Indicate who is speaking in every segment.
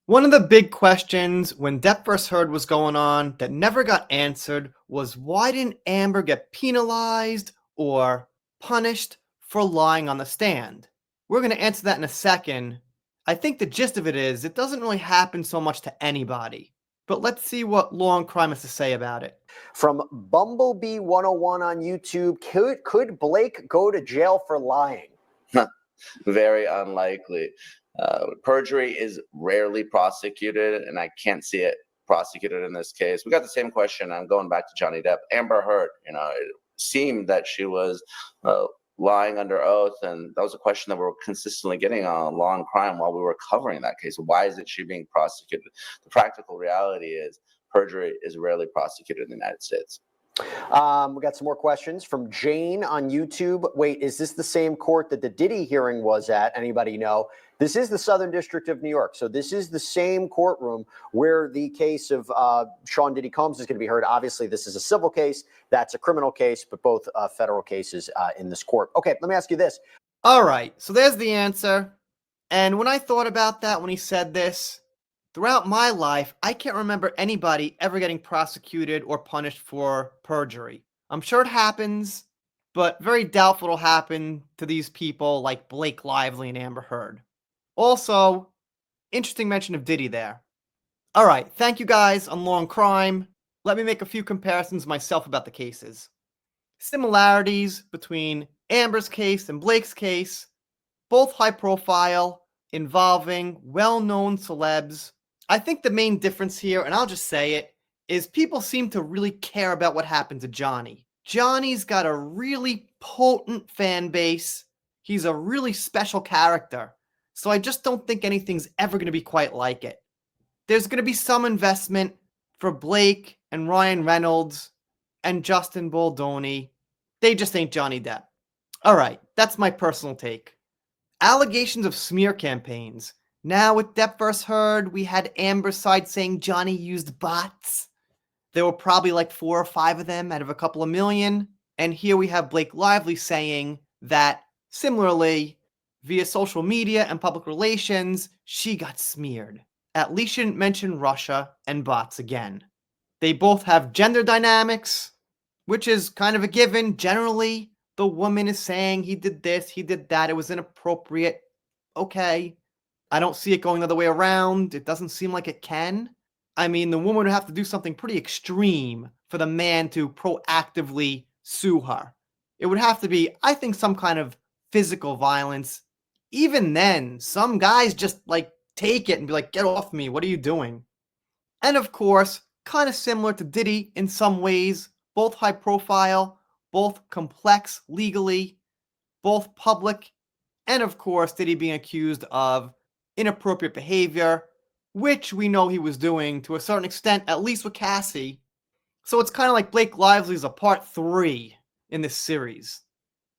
Speaker 1: One of the big questions when Depp vs. Heard was going on that never got answered was why didn't Amber get penalized or punished for lying on the stand? We're going to answer that in a second. I think the gist of it is it doesn't really happen so much to anybody. But let's see what Law and Crime has to say about it.
Speaker 2: From Bumblebee 101 on YouTube, could Blake go to jail for lying?
Speaker 3: Very unlikely. Perjury is rarely prosecuted, and I can't see it prosecuted in this case. We got the same question. I'm going back to Johnny Depp. Amber Heard, it seemed that she was lying under oath, and that was a question that we were consistently getting on Law and Crime while we were covering that case. Why isn't she being prosecuted? The practical reality is perjury is rarely prosecuted in the United States.
Speaker 2: We got some more questions from Jane on YouTube. Wait, is this the same court that the Diddy hearing was at? Anybody know? This is the Southern District of New York. So this is the same courtroom where the case of Sean Diddy Combs is going to be heard. Obviously, this is a civil case. That's a criminal case, but both federal cases in this court. Okay, let me ask you this.
Speaker 1: All right, so there's the answer. And when I thought about that, when he said this, throughout my life, I can't remember anybody ever getting prosecuted or punished for perjury. I'm sure it happens, but very doubtful it'll happen to these people like Blake Lively and Amber Heard. Also, interesting mention of Diddy there. All right, thank you guys on Law and Crime. Let me make a few comparisons myself about the cases. Similarities between Amber's case and Blake's case, both high profile, involving well-known celebs. I think the main difference here, and I'll just say it, is people seem to really care about what happened to Johnny. Johnny's got a really potent fan base. He's a really special character. So I just don't think anything's ever going to be quite like it. There's going to be some investment for Blake and Ryan Reynolds and Justin Baldoni. They just ain't Johnny Depp. All right, that's my personal take. Allegations of smear campaigns. Now with Depp vs. Heard, we had Amber's side saying Johnny used bots. There were probably like 4 or 5 of them out of a couple of million. And here we have Blake Lively saying that, similarly, via social media and public relations, she got smeared. At least she didn't mention Russia and bots again. They both have gender dynamics, which is kind of a given. Generally, the woman is saying he did this, he did that, it was inappropriate. Okay. I don't see it going the other way around. It doesn't seem like it can. I mean, the woman would have to do something pretty extreme for the man to proactively sue her. It would have to be, I think, some kind of physical violence. Even then, some guys just take it and be like, get off me, what are you doing? And of course, kind of similar to Diddy in some ways, both high profile, both complex legally, both public, and of course, Diddy being accused of inappropriate behavior, which we know he was doing to a certain extent, at least with Cassie. So it's kind of like Blake Lively's a part 3 in this series.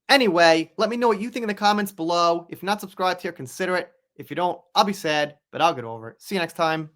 Speaker 1: Anyway, let me know what you think in the comments below. If you're not subscribed here, consider it. If you don't, I'll be sad, but I'll get over it. See you next time.